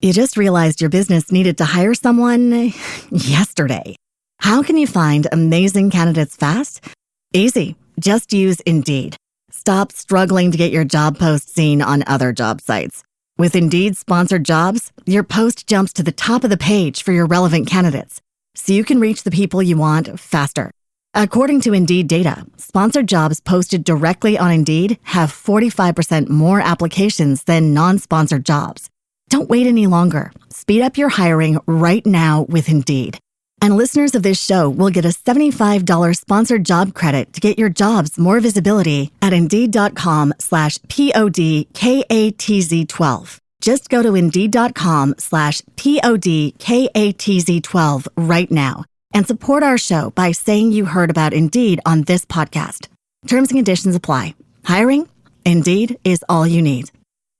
You just realized your business needed to hire someone yesterday. How can you find amazing candidates fast? Easy. Just use Indeed. Stop struggling to get your job post seen on other job sites. With Indeed sponsored jobs, your post jumps to the top of the page for your relevant candidates, so you can reach the people you want faster. According to Indeed data, sponsored jobs posted directly on Indeed have 45% more applications than non-sponsored jobs. Don't wait any longer. Speed up your hiring right now with Indeed. And listeners of this show will get a $75 sponsored job credit to get your jobs more visibility at Indeed.com/PODKATZ12. Just go to Indeed.com/PODKATZ12 right now and support our show by saying you heard about Indeed on this podcast. Terms and conditions apply. Hiring? Indeed is all you need.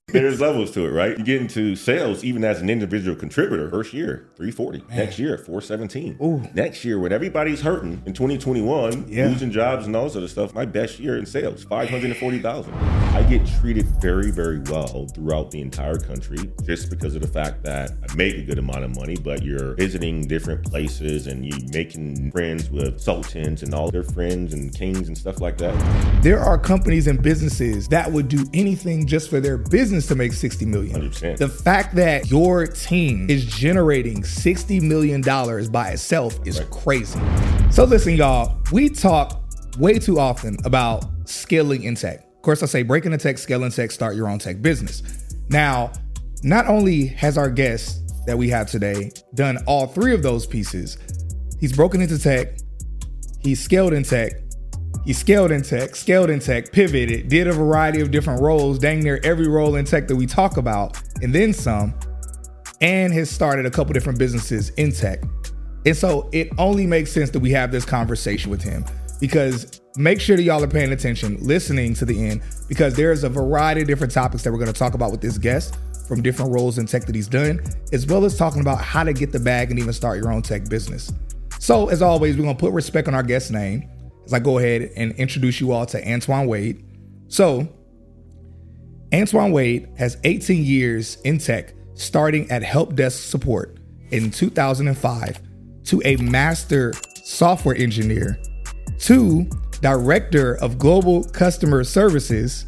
There's levels to it, right? You get into sales, even as an individual contributor, first year, 340. Next year, 417. Ooh. Next year, when everybody's hurting in 2021, losing jobs and all this other stuff, my best year in sales, 540,000. I get treated very, very well throughout the entire country just because of the fact that I make a good amount of money, but you're visiting different places and you're making friends with sultans and all their friends and kings and stuff like that. There are companies and businesses that would do anything just for their business to make $60 million. 100%. The fact that your team is generating $60 million by itself is crazy. So listen, y'all, we talk way too often about scaling in tech. Of course, I say break into tech, scale in tech, start your own tech business. Now, not only has our guest that we have today done all three of those pieces, he's broken into tech, he's scaled in tech, he scaled in tech, pivoted, did a variety of different roles, dang near every role in tech that we talk about, and then some, and has started a couple different businesses in tech. And so it only makes sense that we have this conversation with him, because make sure that y'all are paying attention, listening to the end, because there's a variety of different topics that we're going to talk about with this guest from different roles in tech that he's done, as well as talking about how to get the bag and even start your own tech business. So as always, we're going to put respect on our guest's name as I go ahead and introduce you all to Antoine Wade. So Antoine Wade has 18 years in tech, starting at help desk support in 2005 to a master software engineer to director of global customer services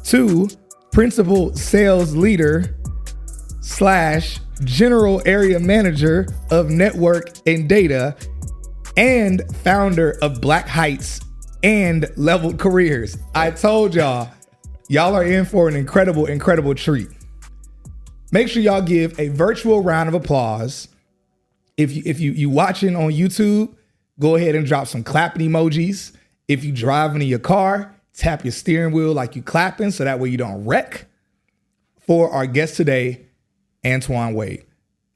to principal sales leader / general area manager of network and data and founder of Black Heights and Leveled Careers. I told y'all are in for an incredible, incredible treat. Make sure y'all give a virtual round of applause. If you watching on YouTube, go ahead and drop some clapping emojis. If you driving in your car, tap your steering wheel like you clapping so that way you don't wreck. For our guest today, Antoine Wade.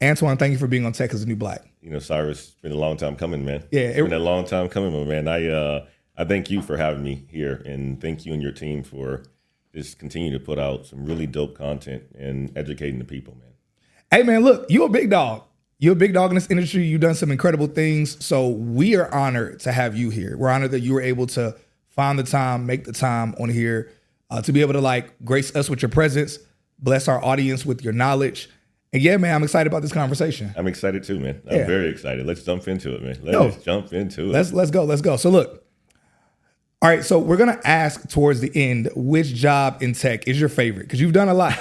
Antoine, thank you for being on Tech is the New Black. You know, Cyrus, it's been a long time coming, man. Yeah, it's been a long time coming, my man. I thank you for having me here, and thank you and your team for just continue to put out some really dope content and educating the people, man. Hey, man, look, you're a big dog. You're a big dog in this industry. You've done some incredible things. So we are honored to have you here. We're honored that you were able to find the time, make the time on here to be able to grace us with your presence, bless our audience with your knowledge. And yeah, man, I'm excited about this conversation. I'm excited too, man. I'm very excited. Let's jump into it, man. Let's jump into it. Let's go. So look, all right, so we're going to ask towards the end, which job in tech is your favorite? Because you've done a lot.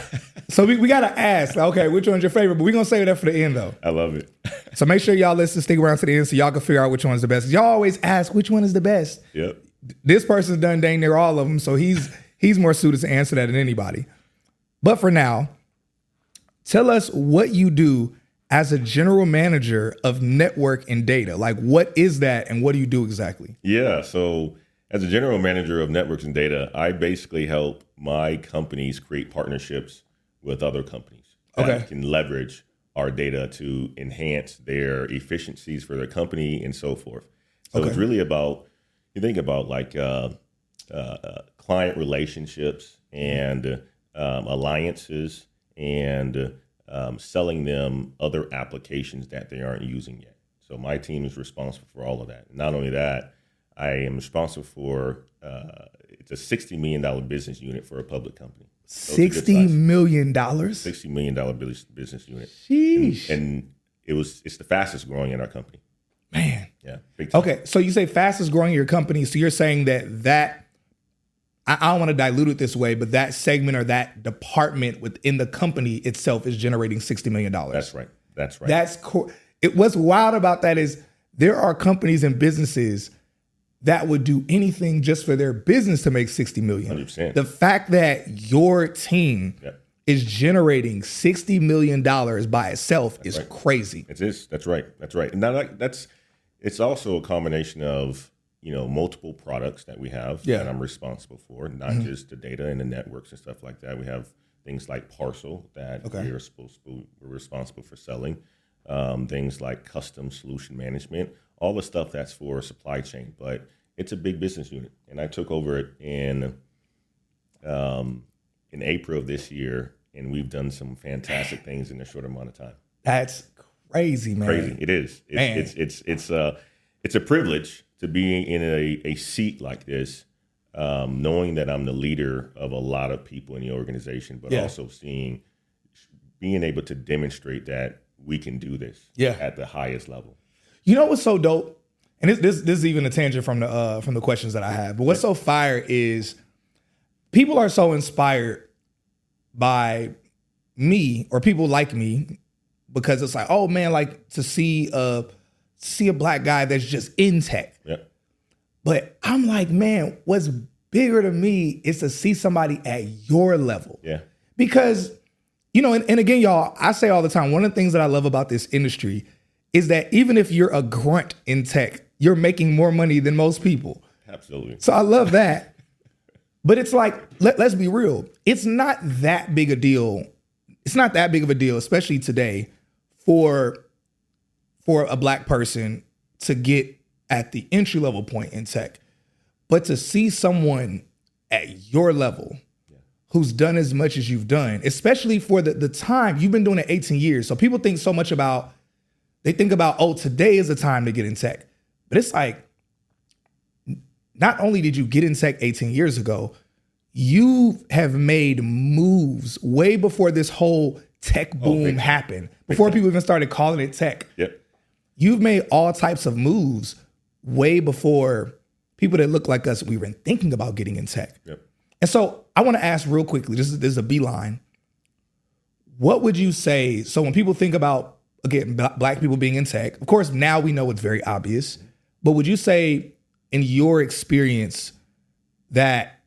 So we got to ask, okay, which one's your favorite? But we're going to save that for the end, though. I love it. So make sure y'all stick around to the end so y'all can figure out which one's the best. Y'all always ask, which one is the best? Yep. This person's done dang near all of them, so he's more suited to answer that than anybody. But for now, tell us what you do as a general manager of network and data. Like, what is that and what do you do exactly? Yeah, so as a general manager of networks and data, I basically help my companies create partnerships with other companies that can leverage our data to enhance their efficiencies for their company and so forth. So it's really about, you think about client relationships and alliances and selling them other applications that they aren't using yet. So my team is responsible for all of that. Not only that, I am responsible for, it's a $60 million business unit for a public company. $60 million. $60 million business unit. Sheesh. And it's the fastest growing in our company. Man. Yeah. Big time. Okay. So you say fastest growing in your company. So you're saying that I don't want to dilute it this way, but that segment or that department within the company itself is generating $60 million. That's right. That's cool. What's wild about that is there are companies and businesses that would do anything just for their business to make $60 million. 100%. The fact that your team is generating $60 million by itself is crazy. It is. That's right. And now it's also a combination of, multiple products that we have that I'm responsible for, not just the data and the networks and stuff like that. We have things like Parcel that we're responsible for selling, things like custom solution management, all the stuff that's for supply chain. But it's a big business unit, and I took over it in April of this year, and we've done some fantastic things in a short amount of time. That's crazy, man. Crazy, it is. It's a privilege to be in a seat like this, knowing that I'm the leader of a lot of people in the organization, but also being able to demonstrate that we can do this at the highest level. You know what's so dope? And this is even a tangent from the questions that I have. But what's so fire is people are so inspired by me or people like me because it's like, oh man, like to see a black guy that's just in tech. Yep. But I'm like, man, what's bigger to me is to see somebody at your level. Yeah. Because, and again, y'all, I say all the time, one of the things that I love about this industry is that even if you're a grunt in tech, you're making more money than most people. Absolutely. So I love that. But it's like, let's be real. It's not that big a deal. It's not that big of a deal, especially today, for a black person to get at the entry level point in tech. But to see someone at your level who's done as much as you've done, especially for the time, you've been doing it 18 years. So people think so much they think about, oh, today is the time to get in tech. But it's like, not only did you get in tech 18 years ago, you have made moves way before this whole tech boom happened, before people even started calling it tech. Yep. You've made all types of moves way before people that look like us, we were thinking about getting in tech. Yep. And so I want to ask real quickly, this is a beeline. What would you say? So when people think about, again, black people being in tech, of course, now we know it's very obvious, but would you say in your experience that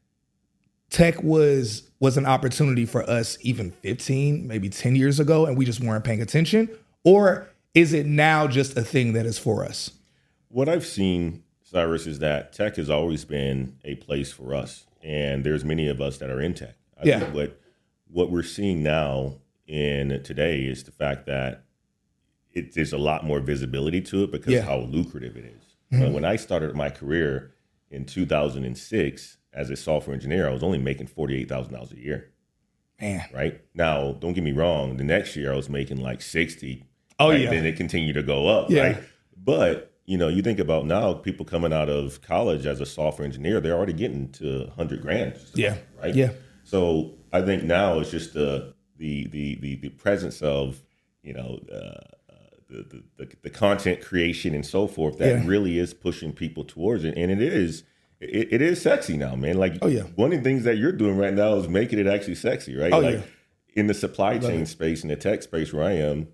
tech was an opportunity for us even 15, maybe 10 years ago, and we just weren't paying attention? Or is it now just a thing that is for us? What I've seen, Cyrus, is that tech has always been a place for us. And there's many of us that are in tech. I think what we're seeing now in today is the fact that there's a lot more visibility to it because of how lucrative it is. Mm-hmm. When I started my career in 2006 as a software engineer, I was only making $48,000 a year. Man. Right? Now, don't get me wrong. The next year I was making like 60. Oh, right? yeah. Then it continued to go up, right? But, you think about now, people coming out of college as a software engineer, they're already getting to $100,000. Yeah. Right? Yeah. So I think now it's just the presence of, the content creation and so forth that really is pushing people towards it. And it is sexy now, man. Like, one of the things that you're doing right now is making it actually sexy, right? In the supply chain space, in the tech space where I am,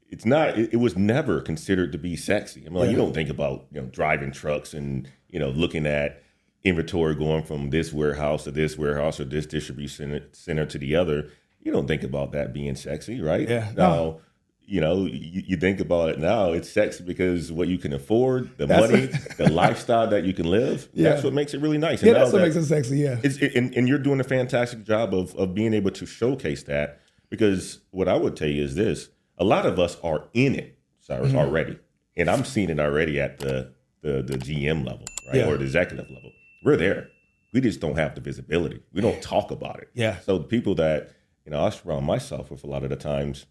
it's not, it was never considered to be sexy. I mean, you don't think about, driving trucks and, looking at inventory going from this warehouse to this warehouse or this distribution center to the other. You don't think about that being sexy, right? Yeah. Now, you think about it now, it's sexy because what you can afford, the money, the lifestyle that you can live, that's what makes it really nice. And that's what makes it sexy, And you're doing a fantastic job of being able to showcase that, because what I would tell you is this: a lot of us are in it, Cyrus, already. And I'm seeing it already at the GM level, right? Or the executive level. We're there. We just don't have the visibility. We don't talk about it. Yeah. So the people that, I surround myself with a lot of the times,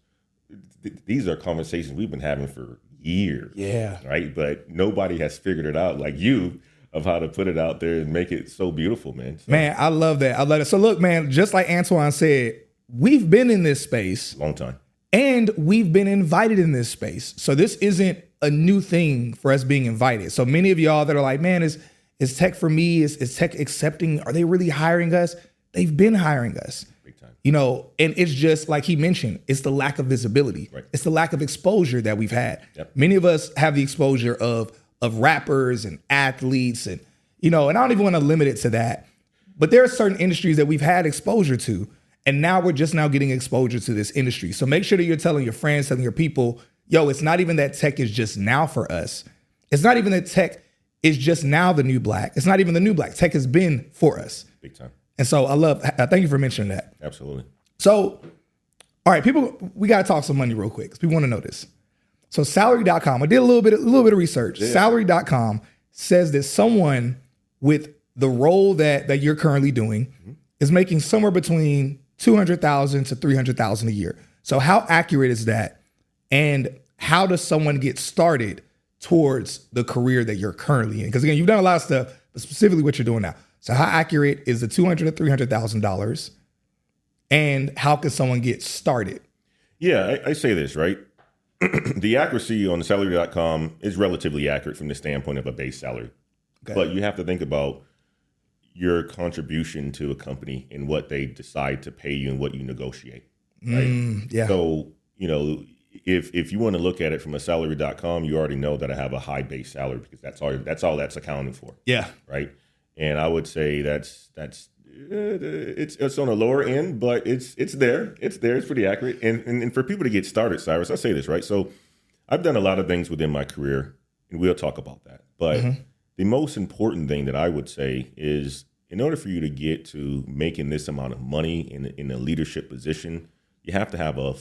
these are conversations we've been having for years. Yeah. Right. But nobody has figured it out like you of how to put it out there and make it so beautiful, man. So, man, I love that. I love it. So look, man, just like Antoine said, we've been in this space long time. And we've been invited in this space. So this isn't a new thing for us being invited. So many of y'all that are like, man, is tech for me? Is tech accepting? Are they really hiring us? They've been hiring us. Big time. You know, and it's just like he mentioned, it's the lack of visibility. Right. It's the lack of exposure that we've had. Yep. Many of us have the exposure of rappers and athletes and, you know, and I don't even want to limit it to that. But there are certain industries that we've had exposure to. And now we're just now getting exposure to this industry. So make sure that you're telling your friends, telling your people, yo, it's not even that tech is just now for us. It's not even that tech is just now the new black. It's not even the new black. Tech has been for us. Big time. And so thank you for mentioning that. Absolutely. So, all right, people, we got to talk some money real quick because people want to know this. So salary.com, I did a little bit of research. Yeah. Salary.com says that someone with the role that you're currently doing is making somewhere between $200,000 to $300,000 a year. So how accurate is that? And how does someone get started towards the career that you're currently in? Because again, you've done a lot of stuff, but specifically what you're doing now. So how accurate is the $200,000 to $300,000? And how can someone get started? Yeah, I say this, right? The accuracy on the salary.com is relatively accurate from the standpoint of a base salary. Okay. But you have to think about your contribution to a company and what they decide to pay you and what you negotiate. Right? Yeah. So, you know, if you want to look at it from a salary.com, you already know that I have a high base salary because that's all that's accounted for. Yeah. Right. And I would say it's on the lower end, but it's there. It's there. It's pretty accurate. And for people to get started, Cyrus, I say this, right? So I've done a lot of things within my career, and we'll talk about that. But the most important thing that I would say is in order for you to get to making this amount of money in a leadership position, you have to have a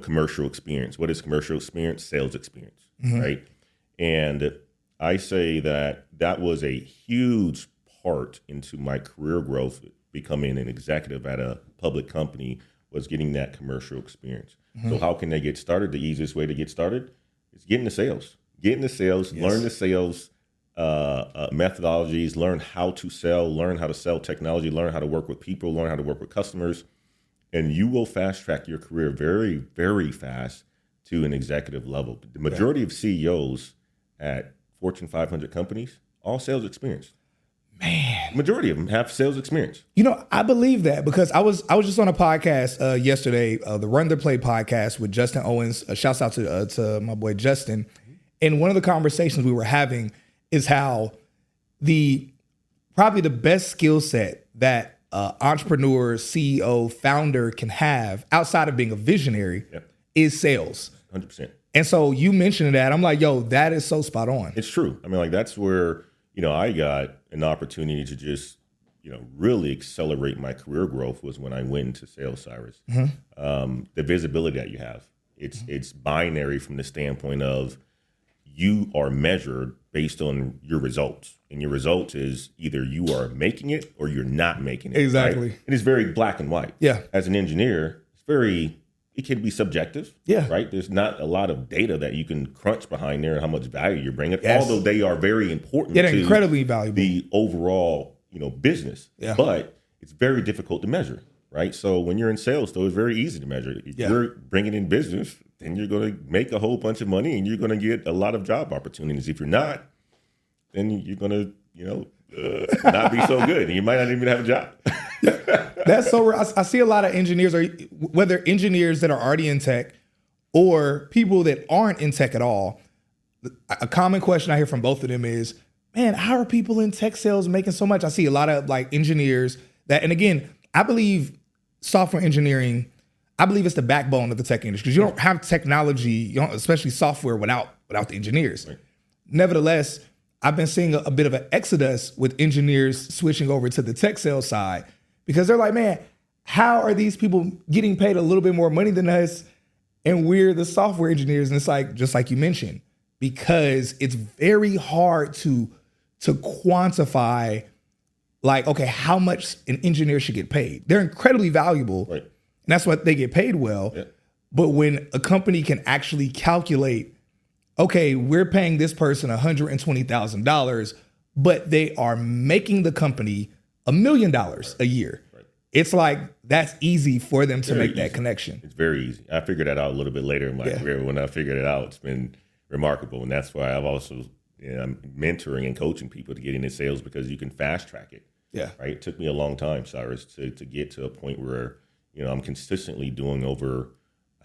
commercial experience. What is commercial experience? Sales experience, right? And I say that was a huge part into my career growth, becoming an executive at a public company, was getting that commercial experience. So how can they get started? The easiest way to get started is get into sales. Get into sales, yes. Learn the sales methodologies, learn how to sell technology, learn how to work with people, learn how to work with customers, and you will fast track your career very, very fast to an executive level. The majority of CEOs at Fortune 500 companies, all sales experience. Man, majority of them have sales experience. You know, I believe that because I was just on a podcast yesterday, the Run the Play podcast with Justin Owens. Shouts out to my boy Justin. And one of the conversations we were having is how probably the best skill set that entrepreneur, CEO, founder can have outside of being a visionary is sales. 100%. And so you mentioned that. I'm like, yo, that is so spot on. It's true. I mean, like that's where, I got an opportunity to just, really accelerate my career growth was when I went into sales, Cyrus. The visibility that you have, it's binary from the standpoint of you are measured based on your results. And your result is either you are making it or you're not making it. Exactly. Right? It is very black and white. Yeah. As an engineer, it can be subjective. Yeah. Right. There's not a lot of data that you can crunch behind there and how much value you're bringing, although they are very important to incredibly valuable. The overall, business. Yeah. But it's very difficult to measure. Right. So when you're in sales, though, it's very easy to measure. If you're bringing in business, then you're going to make a whole bunch of money and you're going to get a lot of job opportunities. If you're not, then you're going to, not be so good. And you might not even have a job. That's so. I see a lot of engineers, or whether engineers that are already in tech or people that aren't in tech at all. A common question I hear from both of them is, man, how are people in tech sales making so much? I see a lot of like engineers that, and again, I believe software engineering, I believe it's the backbone of the tech industry because you don't have technology, especially software, without the engineers. Right. Nevertheless, I've been seeing a bit of an exodus with engineers switching over to the tech sales side because they're like, man, how are these people getting paid a little bit more money than us and we're the software engineers? And it's like, just like you mentioned, because it's very hard to quantify like, okay, how much an engineer should get paid. They're incredibly valuable. Right. And that's what they get paid well. Yeah. But when a company can actually calculate, okay, we're paying this person $120,000, but they are making the company $1 million a year. Right. It's like that's easy for them to make that connection. It's very easy. I figured that out a little bit later in my career. When I figured it out, it's been remarkable. And that's why I've also, I'm mentoring and coaching people to get into sales, because you can fast track it. Yeah. Right. It took me a long time, Cyrus, to get to a point where, I'm consistently doing over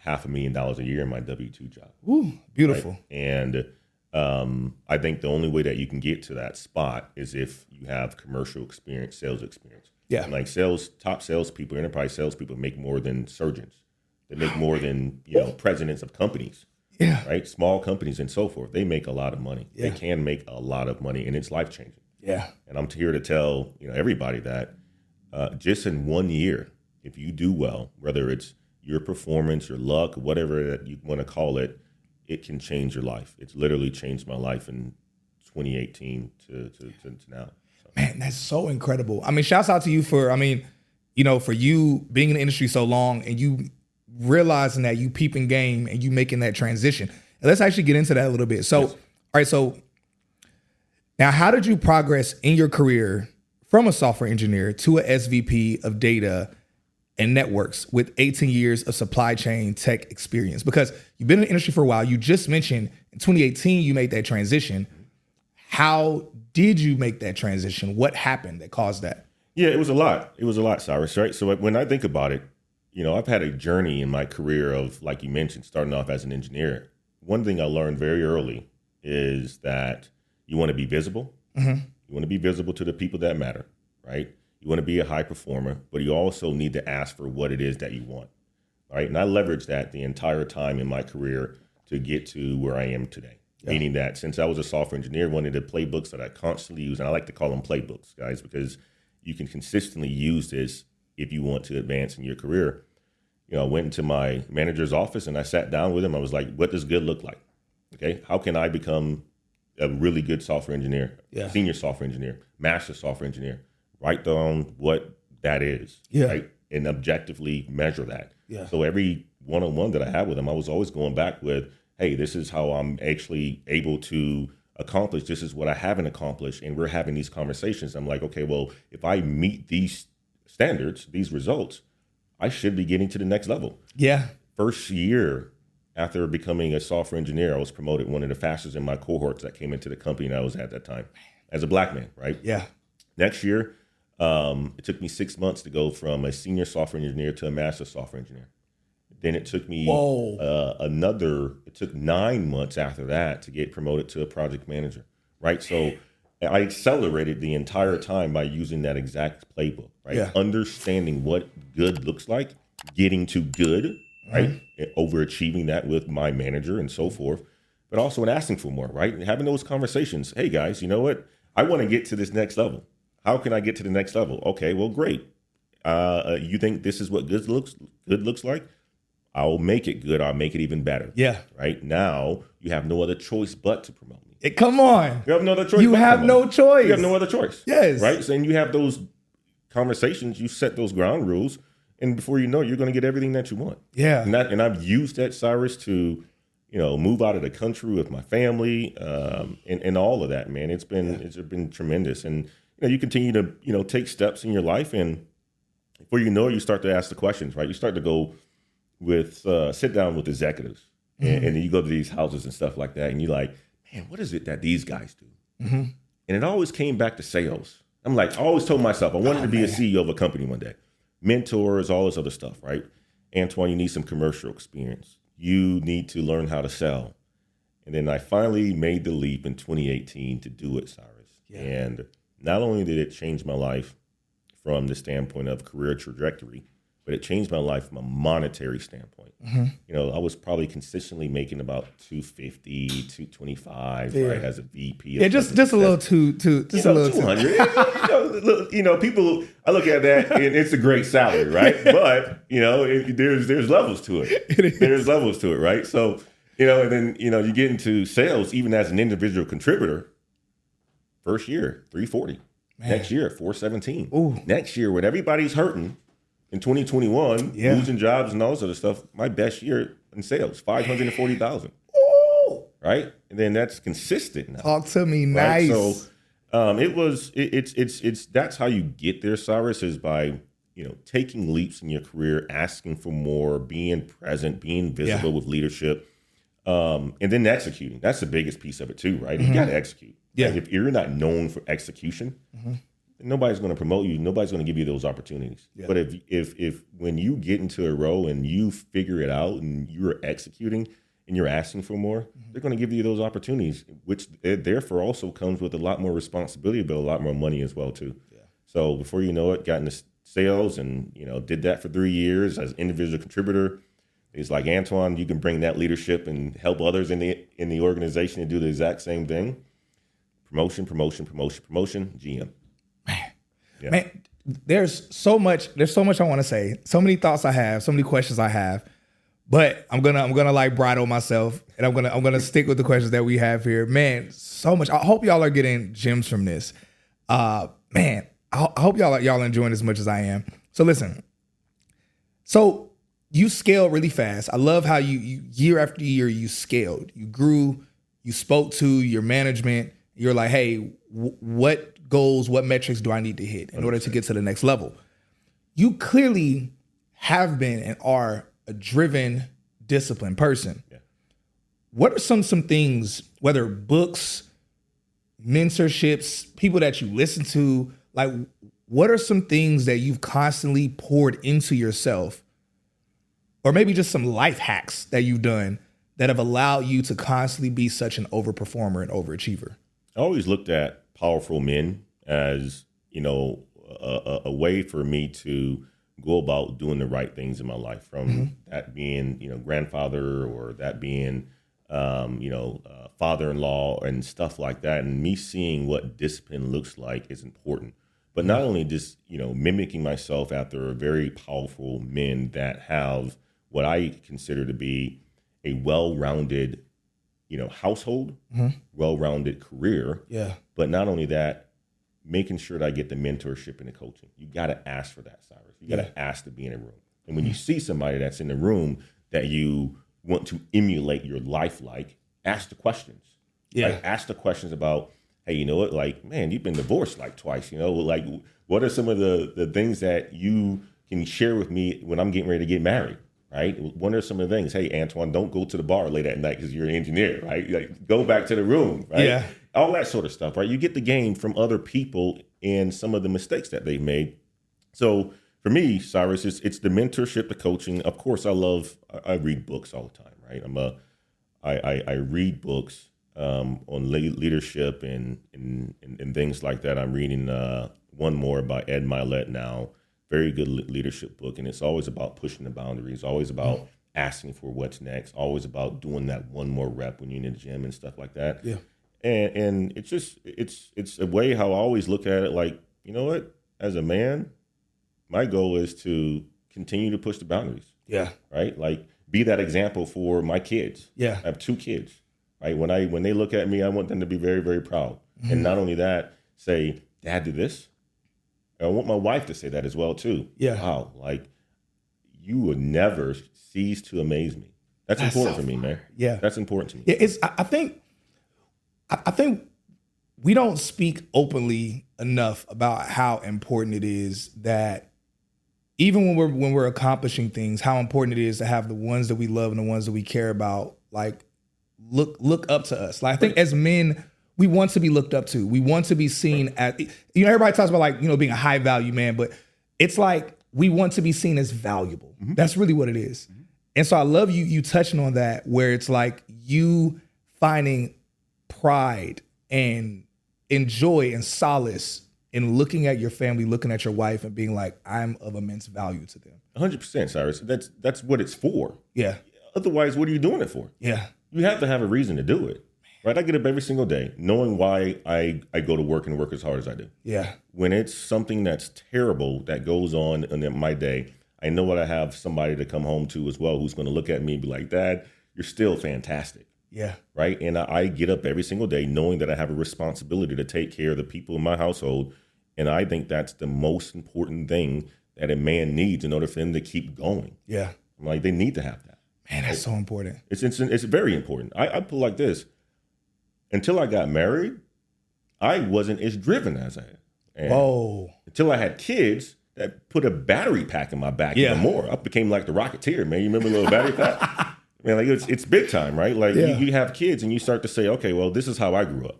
$500,000 a year in my W-2 job. Ooh, beautiful. Right? And I think the only way that you can get to that spot is if you have commercial experience, sales experience. Yeah. And like top salespeople, enterprise salespeople make more than surgeons. They make more than, presidents of companies. Yeah. Right. Small companies and so forth. They make a lot of money. Yeah. They can make a lot of money, and it's life changing. Yeah. And I'm here to tell, everybody that just in 1 year, if you do well, whether it's your performance, your luck, whatever that you want to call it, it can change your life. It's literally changed my life in 2018 to now. So. Man, that's so incredible. I mean, shouts out to you for you being in the industry so long and you realizing that you peeping game and you making that transition. And let's actually get into that a little bit. So, yes. All right. So now, how did you progress in your career from a software engineer to a SVP of data and networks with 18 years of supply chain tech experience? Because you've been in the industry for a while. You just mentioned in 2018, you made that transition. How did you make that transition? What happened that caused that? Yeah, it was a lot. It was a lot, Cyrus, right? So when I think about it, I've had a journey in my career of, like you mentioned, starting off as an engineer. One thing I learned very early is that you want to be visible. Mm-hmm. You want to be visible to the people that matter, right? You want to be a high performer, but you also need to ask for what it is that you want, right? And I leveraged that the entire time in my career to get to where I am today. Yeah. Meaning that since I was a software engineer, one of the playbooks that I constantly use, and I like to call them playbooks, guys, because you can consistently use this if you want to advance in your career. I went into my manager's office and I sat down with him. I was like, what does good look like? Okay, how can I become a really good software engineer, senior software engineer, master software engineer? Write down what that is, right? And objectively measure that. Yeah. So every one-on-one that I had with him, I was always going back with, hey, this is how I'm actually able to accomplish. This is what I haven't accomplished. And we're having these conversations. I'm like, okay, well, if I meet these standards, these results, I should be getting to the next level. Yeah. First year after becoming a software engineer, I was promoted one of the fastest in my cohorts that came into the company that I was at that time as a black man, right? Yeah. Next year, it took me 6 months to go from a senior software engineer to a master software engineer. Then it took me it took 9 months after that to get promoted to a project manager, right? So I accelerated the entire time by using that exact playbook, right? Yeah. Understanding what good looks like, getting to good, right? And overachieving that with my manager and so forth, but also in asking for more, right? And having those conversations. Hey guys, you know what? I want to get to this next level. How can I get to the next level? Okay, well, great. You think this is what good looks like? I'll make it good. I'll make it even better. Yeah. Right now, you have no other choice but to promote me. Come on. You have no other choice. You have no choice. You have no other choice. Yes. Right. So, and you have those conversations. You set those ground rules, and before you know it, you're going to get everything that you want. Yeah. And I've used that, Cyrus, to move out of the country with my family, and all of that. Man, it's been tremendous. And you continue to take steps in your life, and before you know it, you start to ask the questions. Right. You start to go sit down with executives, and then you go to these houses and stuff like that, and you're like, man, what is it that these guys do? Mm-hmm. And it always came back to sales. I'm like, I always told myself I wanted to be a CEO of a company one day. Mentors, all this other stuff, right? Antoine, you need some commercial experience. You need to learn how to sell. And then I finally made the leap in 2018 to do it, Cyrus. Yeah. And not only did it change my life from the standpoint of career trajectory, but it changed my life from a monetary standpoint. Mm-hmm. I was probably consistently making about $250, $225, right, as a VP. Yeah, just a little just a little 200. People, I look at that and it's a great salary, right? But there's levels to it. There's levels to it, right? So and then you get into sales, even as an individual contributor. First year, $340. Man. Next year, $417. Ooh. Next year, when everybody's hurting. In 2021, losing jobs and all this other stuff, my best year in sales, $540,000. Right? And then that's consistent now. Talk to me nice. Right? It's that's how you get there, Cyrus, is by, taking leaps in your career, asking for more, being present, being visible with leadership, and then executing. That's the biggest piece of it too, right? You got to execute. Yeah. Like if you're not known for execution, nobody's going to promote you. Nobody's going to give you those opportunities. Yeah. But if when you get into a role and you figure it out and you're executing and you're asking for more, they're going to give you those opportunities, which therefore also comes with a lot more responsibility, but a lot more money as well too. Yeah. So before you know it, got into sales and did that for 3 years as individual contributor. It's like, Antoine, you can bring that leadership and help others in the organization and do the exact same thing. Promotion, GM. Man, there's so much I want to say, so many thoughts I have, so many questions I have, but I'm gonna like bridle myself and I'm gonna stick with the questions that we have here. Man, so much. I hope y'all are getting gems from this. Man, I hope y'all are enjoying as much as I am. So listen, so you scaled really fast. I love how you year after year you scaled, you grew, you spoke to your management. You're like, hey, what goals, what metrics do I need to hit in order to get to the next level? You clearly have been and are a driven, disciplined person. Yeah. What are some things, whether books, mentorships, people that you listen to, like what are some things that you've constantly poured into yourself, or maybe just some life hacks that you've done that have allowed you to constantly be such an overperformer and overachiever? I always looked at powerful men as, a way for me to go about doing the right things in my life, from that being, grandfather, or that being, father-in-law and stuff like that. And me seeing what discipline looks like is important. But not only just, mimicking myself after very powerful men that have what I consider to be a well-rounded household, well-rounded career. Yeah. But not only that, making sure that I get the mentorship and the coaching. You got to ask for that, Cyrus. You got to ask to be in a room. And when you see somebody that's in the room that you want to emulate your life like, ask the questions. Yeah. Like, ask the questions about, hey, you know what? Like, man, you've been divorced like twice. Like, what are some of the things that you can share with me when I'm getting ready to get married? Right? What are some of the things? Hey, Antoine, don't go to the bar late at night because you're an engineer, right? Like, go back to the room, right? Yeah. All that sort of stuff, right? You get the game from other people and some of the mistakes that they've made. So for me, Cyrus, it's the mentorship, the coaching. Of course, I read books all the time, right? I read books on leadership and things like that. I'm reading one more by Ed Milet now. Very good leadership book, and it's always about pushing the boundaries, always about asking for what's next, always about doing that one more rep when you're in the gym and stuff like that. Yeah. And it's a way how I always look at it, like, you know what? As a man, my goal is to continue to push the boundaries. Yeah. Right? Like, be that example for my kids. Yeah. I have 2 kids. Right? When they look at me, I want them to be very, very proud. And not only that, say, Dad did this. I want my wife to say that as well too. Yeah. Wow, like, you would never cease to amaze me. That's important so for me, man. Yeah. That's important to me. Yeah, I think we don't speak openly enough about how important it is that even when we're accomplishing things, how important it is to have the ones that we love and the ones that we care about, like, look up to us. Like, I think as men, we want to be looked up to. We want to be seen as, everybody talks about, like, being a high value man, but it's like we want to be seen as valuable. Mm-hmm. That's really what it is. Mm-hmm. And so I love you touching on that, where it's like you finding pride and joy and solace in looking at your family, looking at your wife and being like, I'm of immense value to them. 100%, Cyrus. That's what it's for. Yeah. Otherwise, what are you doing it for? Yeah. You have to have a reason to do it. Right, I get up every single day knowing why I go to work and work as hard as I do. Yeah. When it's something that's terrible that goes on in my day, I know what I have somebody to come home to as well who's going to look at me and be like, Dad, you're still fantastic. Yeah. Right? And I get up every single day knowing that I have a responsibility to take care of the people in my household. And I think that's the most important thing that a man needs in order for them to keep going. Yeah. I'm like, they need to have that. Man, that's so important. It's very important. I put it like this. Until I got married, I wasn't as driven as I am. And Whoa. until I had kids that put a battery pack in my back even more. I became like the Rocketeer, man. You remember the little battery pack? Man, like it's big time, right? Like you have kids and you start to say, okay, well, this is how I grew up.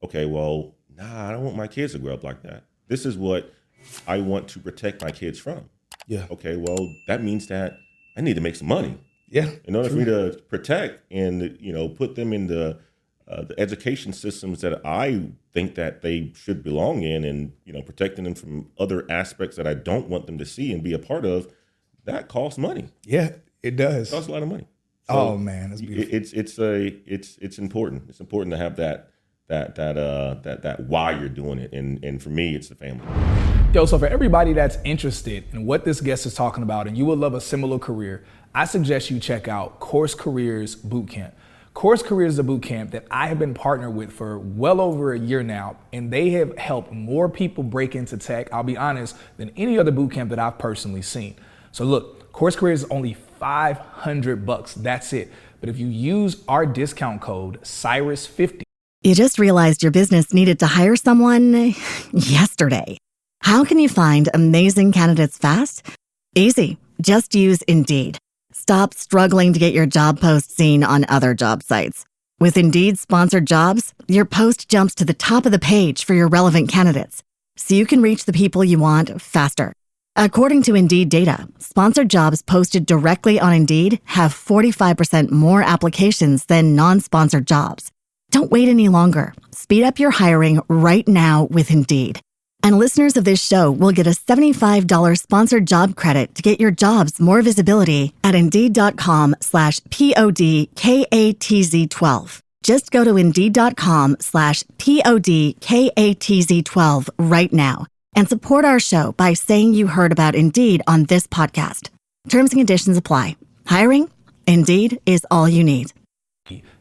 Okay, well, nah, I don't want my kids to grow up like that. This is what I want to protect my kids from. Yeah. Okay, well, that means that I need to make some money. Yeah. In order for me to protect and, put them in the education systems that I think that they should belong in, and, protecting them from other aspects that I don't want them to see and be a part of, that costs money. Yeah, it does. It costs a lot of money. So oh man, that's beautiful. It's important. It's important to have that why you're doing it. And for me, it's the family. Yo, so for everybody that's interested in what this guest is talking about and you would love a similar career, I suggest you check out CourseCareers Bootcamp. CourseCareers is a bootcamp that I have been partnered with for well over a year now, and they have helped more people break into tech, I'll be honest, than any other bootcamp that I've personally seen. So look, CourseCareers is only $500, that's it. But if you use our discount code Cyrus50. You just realized your business needed to hire someone yesterday. How can you find amazing candidates fast? Easy. Just use Indeed. Stop struggling to get your job post seen on other job sites. With Indeed sponsored jobs, your post jumps to the top of the page for your relevant candidates, so you can reach the people you want faster. According to Indeed data, sponsored jobs posted directly on Indeed have 45% more applications than non-sponsored jobs. Don't wait any longer. Speed up your hiring right now with Indeed. And listeners of this show will get a $75 sponsored job credit to get your jobs more visibility at Indeed.com/PODKATZ12. Just go to Indeed.com/PODKATZ12 right now and support our show by saying you heard about Indeed on this podcast. Terms and conditions apply. Hiring? Indeed is all you need.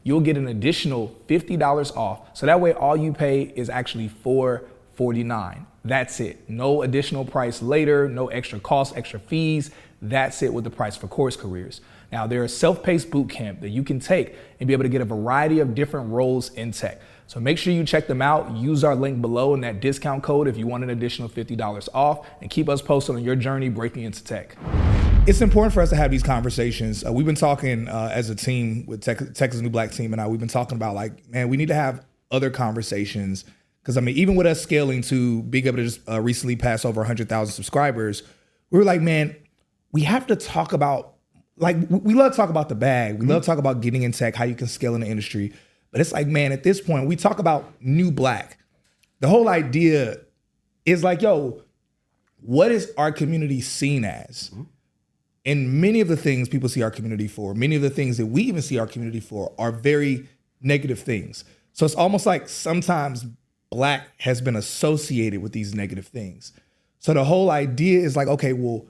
You'll get an additional $50 off. So that way all you pay is actually $449. That's it. No additional price later, no extra costs, extra fees. That's it with the price for CourseCareers. Now, they're a self-paced bootcamp that you can take and be able to get a variety of different roles in tech. So make sure you check them out. Use our link below in that discount code if you want an additional $50 off, and keep us posted on your journey breaking into tech. It's important for us to have these conversations. We've been talking as a team with Texas New Black team, and we've been talking about we need to have other conversations. Because even with us scaling to being able to just recently pass over 100,000 subscribers, we were like, man, we have to talk about, we love to talk about the bag. We love to talk about getting in tech, how you can scale in the industry. But it's like, man, at this point, we talk about new black. The whole idea is yo, what is our community seen as? And many of the things people see our community for, many of the things that we even see our community for are very negative things. So it's almost like sometimes black has been associated with these negative things. So the whole idea is okay, well,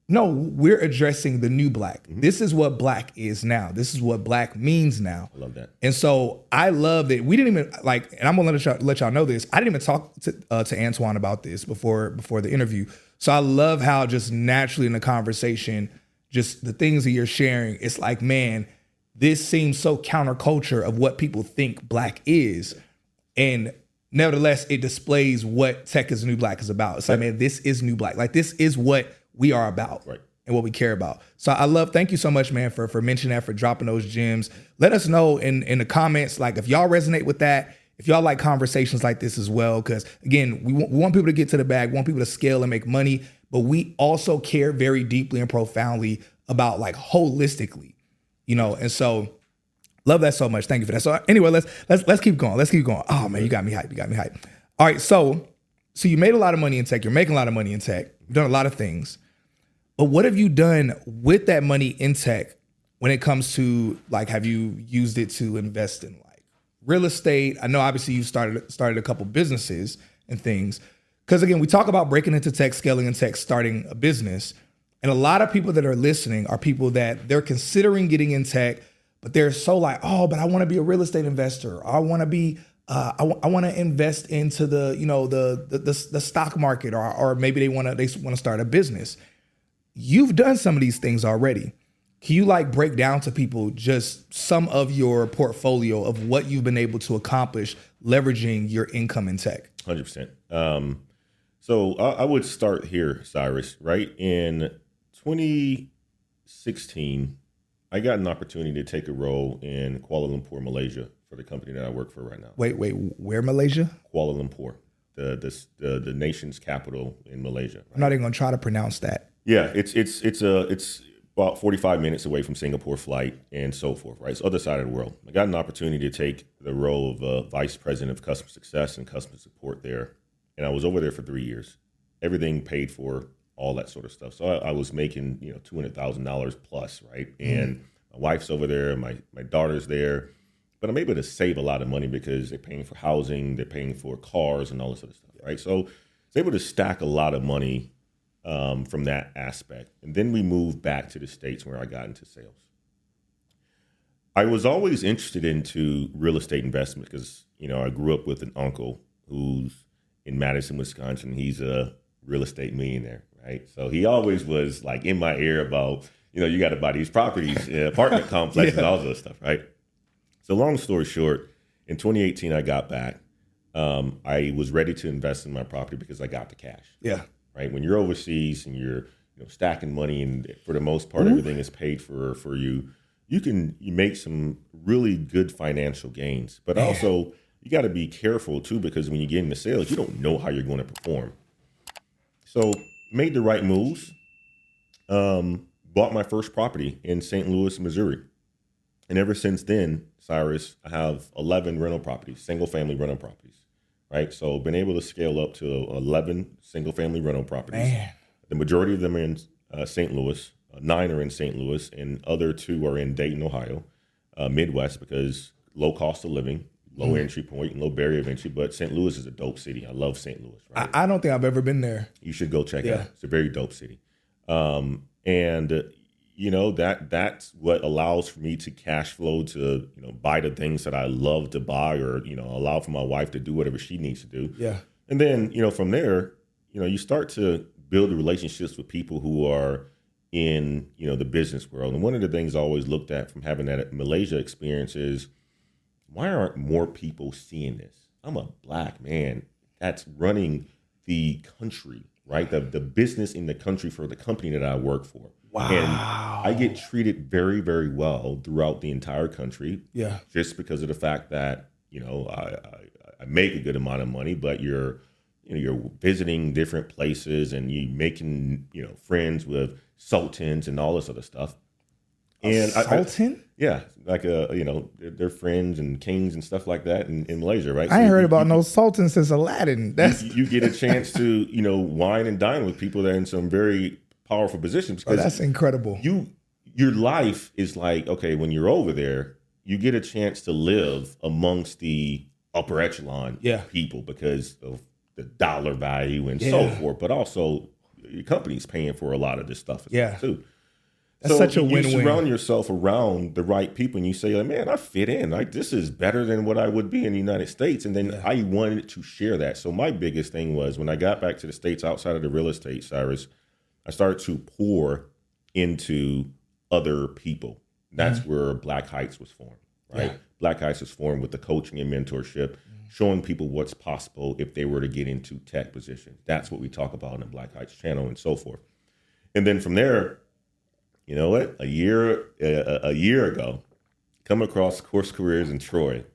no, we're addressing the new black. This is what black is now. This is what black means now. I love that. And so I love that we didn't even and I'm gonna let y'all know this. I didn't even talk to Antoine about this before the interview. So I love how just naturally in the conversation, just the things that you're sharing, it's man, this seems so counterculture of what people think black is. And nevertheless, it displays what Tech is New Black is about. It's man, this is new black. This is what we are about, right, and what we care about. So thank you so much, man, for mentioning that, for dropping those gems. Let us know in the comments, if y'all resonate with that, if y'all like conversations like this as well. Because again, we want people to get to the bag, we want people to scale and make money, but we also care very deeply and profoundly about holistically, and so love that so much. Thank you for that. So anyway, let's keep going. Let's keep going. Oh man, you got me hyped. All right, so you made a lot of money in tech. You're making a lot of money in tech. You've done a lot of things. But what have you done with that money in tech when it comes to have you used it to invest in real estate? I know obviously you started a couple businesses and things. Because again, we talk about breaking into tech, scaling in tech, starting a business. And a lot of people that are listening are people that they're considering getting in tech, but they're so oh, but I want to be a real estate investor. I want to be, I want to invest into the stock market, or maybe they want to start a business. You've done some of these things already. Can you like break down to people just some of your portfolio of what you've been able to accomplish leveraging your income in tech? 100%. So I would start here, Cyrus, right? In 2016, I got an opportunity to take a role in Kuala Lumpur, Malaysia for the company that I work for right now. Wait, where Malaysia? Kuala Lumpur, the nation's capital in Malaysia. Right? I'm not even gonna try to pronounce that. Yeah, it's about 45 minutes away from Singapore flight and so forth, right? It's the other side of the world. I got an opportunity to take the role of Vice President of Customer Success and Customer Support there. And I was over there for 3 years. Everything paid for, all that sort of stuff. So I was making, $200,000 plus, right? And my wife's over there, my daughter's there. But I'm able to save a lot of money because they're paying for housing, they're paying for cars and all this other stuff, right? So I was able to stack a lot of money from that aspect. And then we moved back to the States where I got into sales. I was always interested into real estate investment because, I grew up with an uncle who's in Madison, Wisconsin. He's a real estate millionaire, right? So he always was like in my ear about, you got to buy these properties, apartment complexes, and all this stuff, right? So long story short, in 2018, I got back. I was ready to invest in my property because I got the cash. Yeah. Right. When you're overseas and you're stacking money and for the most part, everything is paid for you, you make some really good financial gains. But also you got to be careful too, because when you get into sales, you don't know how you're going to perform. So made the right moves, bought my first property in St. Louis, Missouri. And ever since then, Cyrus, I have 11 rental properties, single family rental properties. Right. So been able to scale up to 11 single family rental properties. Man. The majority of them are in St. Louis. 9 are in St. Louis, and other 2 are in Dayton, Ohio, Midwest, because low cost of living, low entry point, and low barrier of entry. But St. Louis is a dope city. I love St. Louis. Right? I don't think I've ever been there. You should go check it out. It's a very dope city. That's what allows for me to cash flow to, buy the things that I love to buy or, allow for my wife to do whatever she needs to do. Yeah. And then, from there, you start to build relationships with people who are in, the business world. And one of the things I always looked at from having that Malaysia experience is, why aren't more people seeing this? I'm a Black man that's running the country, right? The business in the country for the company that I work for. Wow. And I get treated very, very well throughout the entire country. Yeah. Just because of the fact that, I make a good amount of money, but you're visiting different places and you making, friends with sultans and all this other stuff. And Sultan? Like they're friends and kings and stuff like that in Malaysia, right? I ain't heard about no sultan since Aladdin. You get a chance to wine and dine with people that are in some very powerful positions. Oh, that's incredible. Your life is like, okay, when you're over there, you get a chance to live amongst the upper echelon people because of the dollar value and so forth, but also your company's paying for a lot of this stuff too. That's such a win-win. You surround yourself around the right people and you say, like, man, I fit in. Like, this is better than what I would be in the United States. And then I wanted to share that. So my biggest thing was when I got back to the States outside of the real estate, Cyrus, I started to pour into other people. That's where Black Heights was formed, right? Yeah. Black Heights was formed with the coaching and mentorship, showing people what's possible if they were to get into tech positions. That's what we talk about in the Black Heights channel and so forth. And then from there, you know what? A year ago, come across CourseCareers in Troy.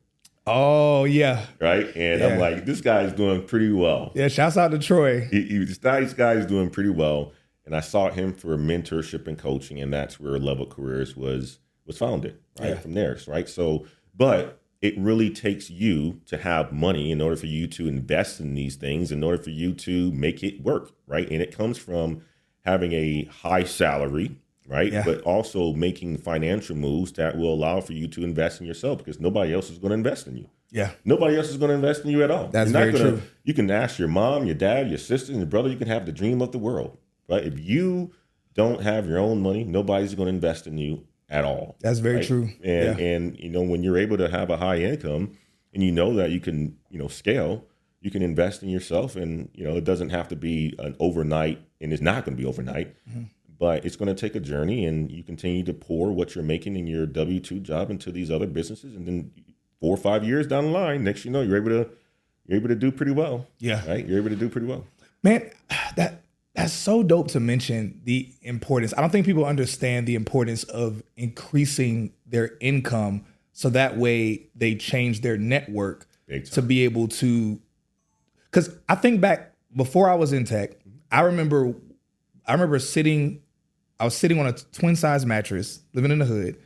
Oh, yeah. Right? And I'm like, this guy's doing pretty well. Yeah, shouts out to Troy. This guy's doing pretty well. And I sought him for mentorship and coaching, and that's where Level Careers was founded, right? From there, right? So, but it really takes you to have money in order for you to invest in these things, in order for you to make it work, right? And it comes from having a high salary, right? Yeah. But also making financial moves that will allow for you to invest in yourself because nobody else is going to invest in you. Yeah. Nobody else is going to invest in you at all. That's very true. You can ask your mom, your dad, your sister, and your brother. You can have the dream of the world, right? If you don't have your own money, nobody's going to invest in you at all. That's very true. And when you're able to have a high income and you know that you can, scale, you can invest in yourself and, it doesn't have to be an overnight and it's not going to be overnight. Mm-hmm. but it's going to take a journey, and you continue to pour what you're making in your W-2 job into these other businesses, and then 4 or 5 years down the line, next you know, you're able to do pretty well. Yeah. Right? You're able to do pretty well. Man, that's so dope to mention the importance. I don't think people understand the importance of increasing their income so that way they change their network to be able to, because I think back before I was in tech, I remember I was sitting on a twin size mattress, living in the hood.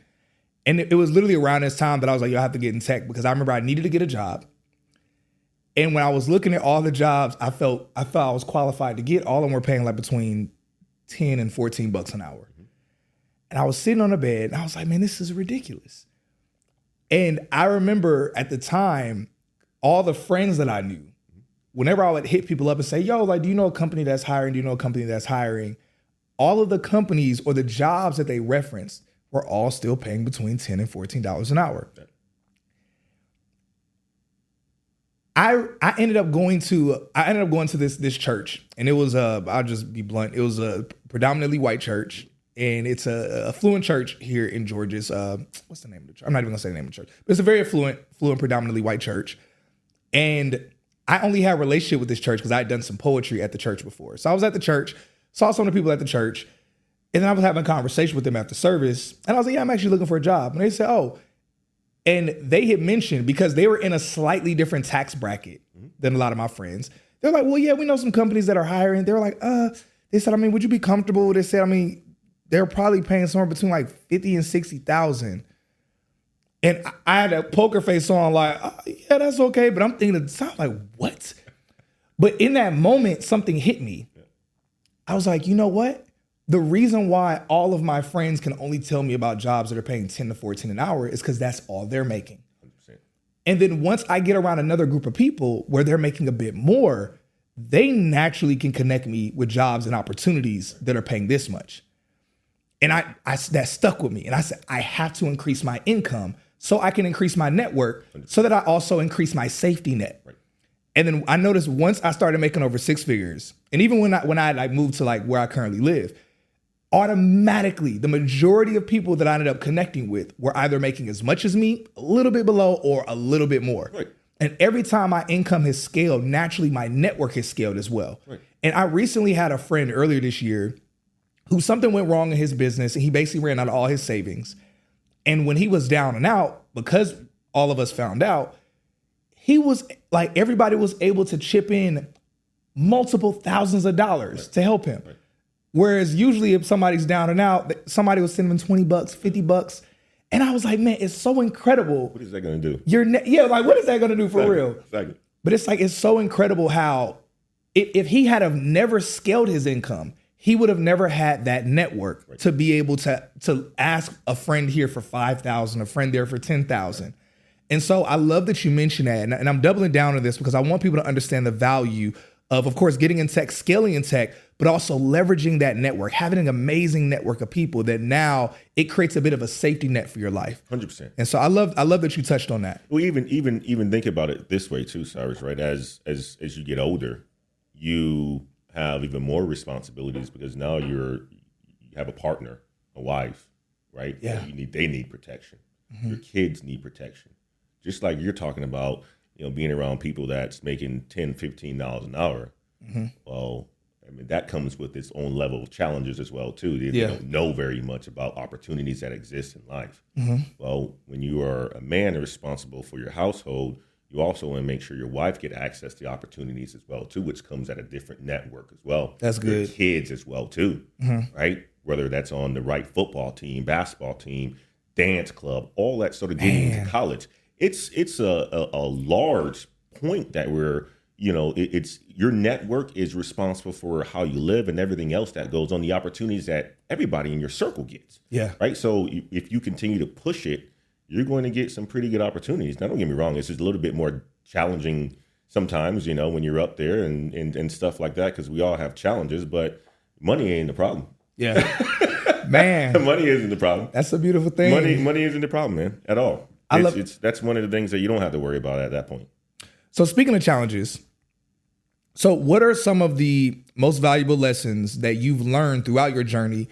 And it was literally around this time that I was like, yo, I have to get in tech, because I remember I needed to get a job. And when I was looking at all the jobs, I felt I was qualified to get. All of them were paying like between $10 and $14 an hour. And I was sitting on the bed and I was like, man, this is ridiculous. And I remember at the time, all the friends that I knew, whenever I would hit people up and say, yo, like, do you know a company that's hiring? Do you know a company that's hiring? All of the companies or the jobs that they referenced were all still paying between $10 and $14 an hour. I ended up going to this church, and it was I'll just be blunt, it was a predominantly white church, and it's a affluent church here in Georgia. It's, what's the name of the church? I'm not even gonna say the name of the church, but it's a very affluent, predominantly white church. And I only had a relationship with this church because I had done some poetry at the church before. So I was at the church, saw some of the people at the church, and then I was having a conversation with them after service, and I was like, yeah, I'm actually looking for a job. And they said, oh. And they had mentioned, because they were in a slightly different tax bracket than a lot of my friends, they're like, well, yeah, we know some companies that are hiring. They were like, they said, I mean, would you be comfortable? They said, I mean, they're probably paying somewhere between like 50 and 60,000. And I had a poker face on, like, yeah, that's okay. But I'm thinking, it sounds like, what? But in that moment, something hit me. I was like, you know what? The reason why all of my friends can only tell me about jobs that are paying 10 to 14 an hour is because that's all they're making. 100%. And then once I get around another group of people where they're making a bit more, they naturally can connect me with jobs and opportunities that are paying this much. And I that stuck with me. And I said, I have to increase my income so I can increase my network, so that I also increase my safety net. Right. And then I noticed once I started making over 6 figures, and even when I like moved to like where I currently live, automatically, the majority of people that I ended up connecting with were either making as much as me, a little bit below, or a little bit more. Right. And every time my income has scaled, naturally my network has scaled as well. Right. And I recently had a friend earlier this year who something went wrong in his business, and he basically ran out of all his savings. And when he was down and out, because all of us found out, he was like, everybody was able to chip in multiple thousands of dollars to help him. Right. Whereas usually if somebody's down and out, somebody was sending them $20, $50. And I was like, man, it's so incredible. What is that going to do? Like, what is that going to do for real? Exactly. But it's like, it's so incredible how if he had have never scaled his income, he would have never had that network to be able to ask a friend here for $5,000, a friend there for $10,000. And so I love that you mentioned that. And I'm doubling down on this because I want people to understand the value of course, getting in tech, scaling in tech, but also leveraging that network, having an amazing network of people that now it creates a bit of a safety net for your life. 100%. And so I love that you touched on that. Well, even think about it this way too, Cyrus, right? As you get older, you have even more responsibilities because now you have a partner, a wife, right? Yeah. They need protection. Mm-hmm. Your kids need protection. Just like you're talking about, being around people that's making $10, $15 an hour. Mm-hmm. Well, I mean, that comes with its own level of challenges as well, too. They don't know very much about opportunities that exist in life. Mm-hmm. Well, when you are a man responsible for your household, you also want to make sure your wife get access to opportunities as well, too, which comes at a different network as well. That's good. Your kids as well, too, right? Whether that's on the right football team, basketball team, dance club, all that sort of getting into college. It's a large point that we're, it's your network is responsible for how you live and everything else that goes on, the opportunities that everybody in your circle gets. Yeah. Right. So if you continue to push it, you're going to get some pretty good opportunities. Now, don't get me wrong. It's just a little bit more challenging sometimes, when you're up there and stuff like that, because we all have challenges, but money ain't the problem. Yeah. Man. Money isn't the problem. That's a beautiful thing. Money isn't the problem, man, at all. That's one of the things that you don't have to worry about at that point. So speaking of challenges, so what are some of the most valuable lessons that you've learned throughout your journey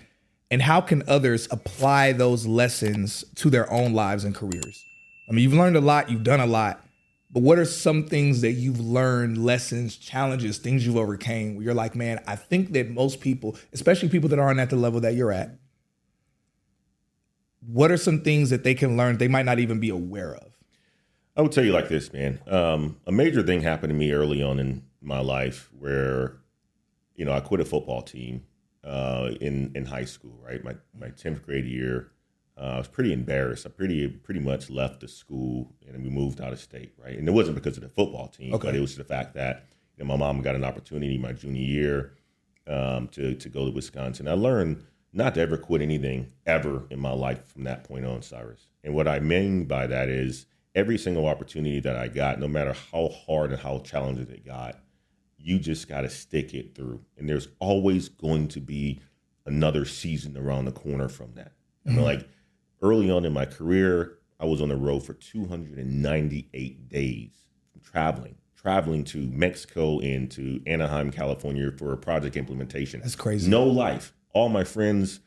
And how can others apply those lessons to their own lives and careers? I mean, you've learned a lot, you've done a lot, but what are some things that you've learned, lessons, challenges, things you've overcame where you're like, man, I think that most people, especially people that aren't at the level that you're at, what are some things that they can learn they might not even be aware of? I would tell you like this, man. A major thing happened to me early on in my life where, I quit a football team in high school, right? My 10th grade year, I was pretty embarrassed. I pretty much left the school and we moved out of state, right? And it wasn't because of the football team, but it was the fact that my mom got an opportunity my junior year to go to Wisconsin. I learned not to ever quit anything ever in my life from that point on, Cyrus. And what I mean by that is every single opportunity that I got, no matter how hard and how challenging it got, you just got to stick it through. And there's always going to be another season around the corner from that. Mm-hmm. Like early on in my career, I was on the road for 298 days traveling to Mexico and to Anaheim, California for a project implementation. That's crazy. No life. All my friends,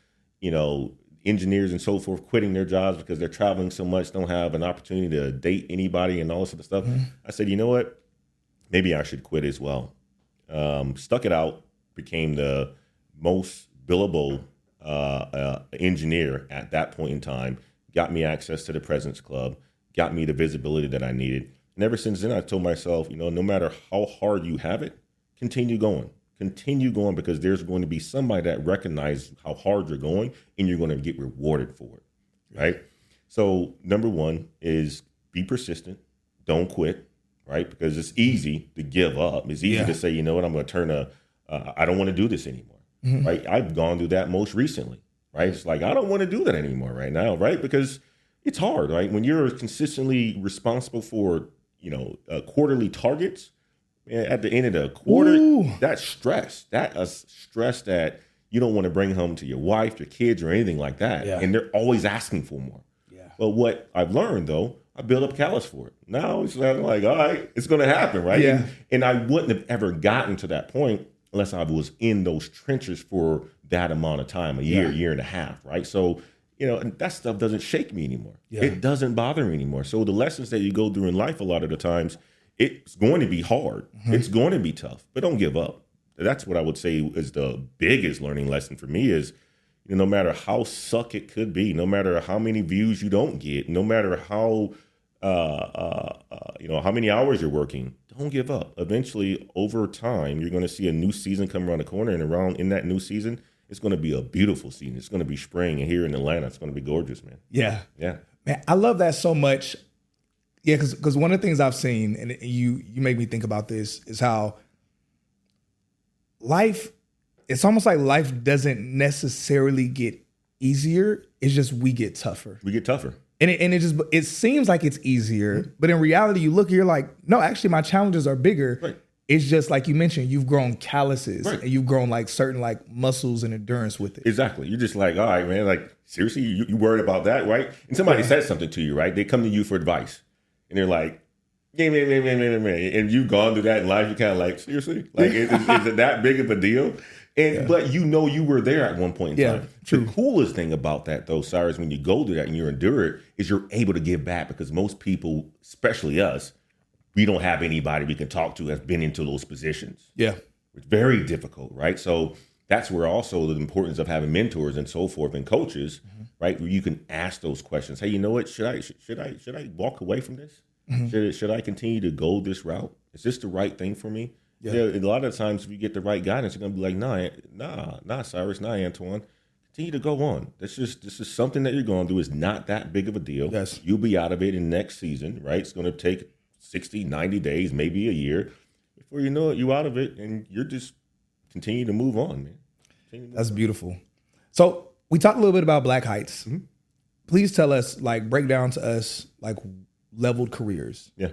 engineers and so forth, quitting their jobs because they're traveling so much, don't have an opportunity to date anybody and all this sort of stuff. Mm-hmm. I said, you know what? Maybe I should quit as well. Stuck it out, became the most billable engineer at that point in time, got me access to the President's Club, got me the visibility that I needed. And ever since then, I told myself, no matter how hard you have it, continue going. Continue going because there's going to be somebody that recognizes how hard you're going and you're going to get rewarded for it, right? So number one is be persistent. Don't quit, right? Because it's easy to give up. It's easy to say, you know what, I'm going to turn I don't want to do this anymore, mm-hmm. right? I've gone through that most recently, right? It's like, I don't want to do that anymore right now, right? Because it's hard, right? When you're consistently responsible for, quarterly targets, at the end of the quarter, that's stress. That is stress that you don't want to bring home to your wife, your kids, or anything like that. Yeah. And they're always asking for more. Yeah. But what I've learned, though, I build up callous for it. Now it's like, all right, it's going to happen, right? Yeah. And I wouldn't have ever gotten to that point unless I was in those trenches for that amount of time, a year and a half, right? So, and that stuff doesn't shake me anymore. Yeah. It doesn't bother me anymore. So the lessons that you go through in life a lot of the times, it's going to be hard. Mm-hmm. It's going to be tough, but don't give up. That's what I would say is the biggest learning lesson for me is, no matter how suck it could be, no matter how many views you don't get, no matter how, how many hours you're working, don't give up. Eventually, over time, you're going to see a new season come around the corner, and in that new season, it's going to be a beautiful season. It's going to be spring, and here in Atlanta, it's going to be gorgeous, man. Yeah. Yeah. Man, I love that so much. Yeah, because one of the things I've seen, and you make me think about this, is how life, it's almost like life doesn't necessarily get easier. It's just we get tougher. We get tougher. And it seems like it's easier, mm-hmm. but in reality, you look, you're like, no, actually my challenges are bigger. Right. It's just like you mentioned, you've grown calluses, right. and you've grown like certain like muscles and endurance with it. Exactly. You're just like, all right, man, like seriously, you worried about that, right? And somebody says something to you, right? They come to you for advice. And they're like, man. And you've gone through that in life. You're kind of like, seriously? Like, is it that big of a deal? But you were there at one point in time. True. The coolest thing about that, though, Cyrus, when you go through that and you endure it, is you're able to give back because most people, especially us, we don't have anybody we can talk to that's been into those positions. Yeah. It's very difficult, right? So that's where also the importance of having mentors and so forth and coaches, mm-hmm. right? Where you can ask those questions. Hey, you know what? Should I walk away from this? Mm-hmm. Should I continue to go this route? Is this the right thing for me? Yeah. A lot of times if you get the right guidance, you're gonna be like, nah, Cyrus, nah, Antoine. Continue to go on. This is something that you're going to do. It's not that big of a deal. Yes. You'll be out of it in next season, right? It's gonna take 60, 90 days, maybe a year. Before you know it, you're out of it and you're just continue to move on, man. That's beautiful. So we talked a little bit about Black Heights. Mm-hmm. Please tell us, break down to us, leveled careers. Yeah.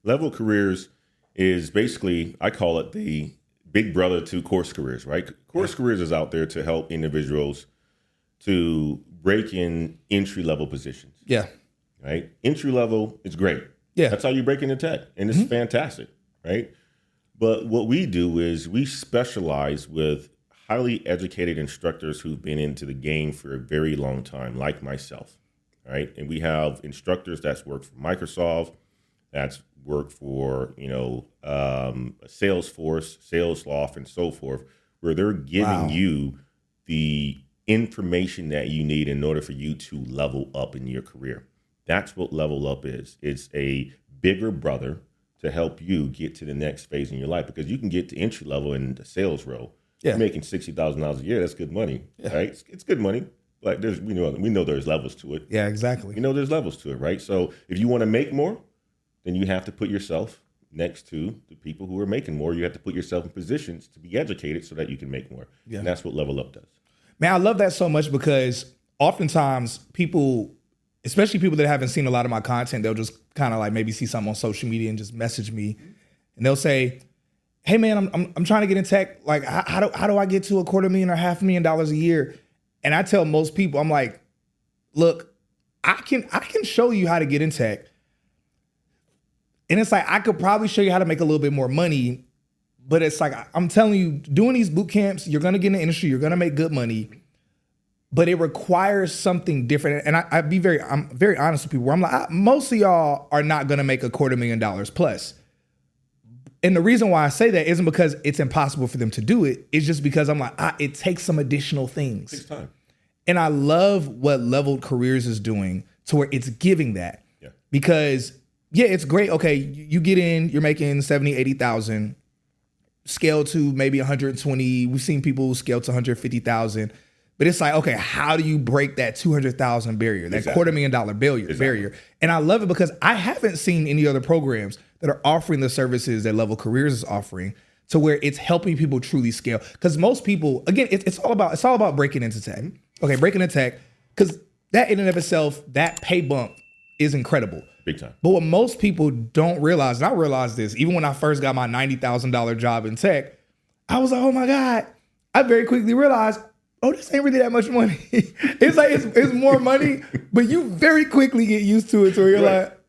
Leveled careers is basically, I call it the big brother to CourseCareers, right? CourseCareers is out there to help individuals to break in entry-level positions. Yeah. Right? Entry level is great. Yeah. That's how you break into tech. And it's mm-hmm. fantastic, right? But what we do is we specialize with highly educated instructors who've been into the game for a very long time, like myself, right? And we have instructors that's worked for Microsoft, that's worked for, Salesforce, Salesloft, and so forth, where they're giving you the information that you need in order for you to level up in your career. That's what level up is. It's a bigger brother to help you get to the next phase in your life, because you can get to entry level in the sales role. You're making $60,000 a year. That's good money, right? It's good money, but we know there's levels to it. Yeah, exactly. We know there's levels to it, right? So if you want to make more, then you have to put yourself next to the people who are making more. You have to put yourself in positions to be educated so that you can make more. Yeah. And that's what Level Up does. Man, I love that so much, because oftentimes people, especially people that haven't seen a lot of my content, they'll just kind of like maybe see something on social media and just message me, and they'll say, "Hey man, I'm trying to get in tech. Like, how do I get to $250,000 or $500,000 a year?" And I tell most people, I'm like, "Look, I can show you how to get in tech." And it's like, I could probably show you how to make a little bit more money, but it's like, I'm telling you, doing these boot camps, you're going to get in the industry, you're going to make good money, but it requires something different. And I'm very honest with people, where I'm like, most of y'all are not going to make $250,000 plus. And the reason why I say that isn't because it's impossible for them to do it. It's just because I'm like, it takes some additional things. It takes time. And I love what Leveled Careers is doing, to where it's giving that. Yeah. Because yeah, it's great. Okay, you get in, you're making 70, 80,000, scale to maybe 120. We've seen people scale to 150,000. But it's like, okay, how do you break that 200,000 barrier, that $250,000 barrier? And I love it, because I haven't seen any other programs that are offering the services that Level Careers is offering, to where it's helping people truly scale. Because most people, again, it's all about breaking into tech. Okay, breaking into tech, because that in and of itself, that pay bump is incredible. Big time. But what most people don't realize, and I realized this, even when I first got my $90,000 job in tech, I was like, oh my God. I very quickly realized, this ain't really that much money. It's like, it's more money, but you very quickly get used to it. So you're like,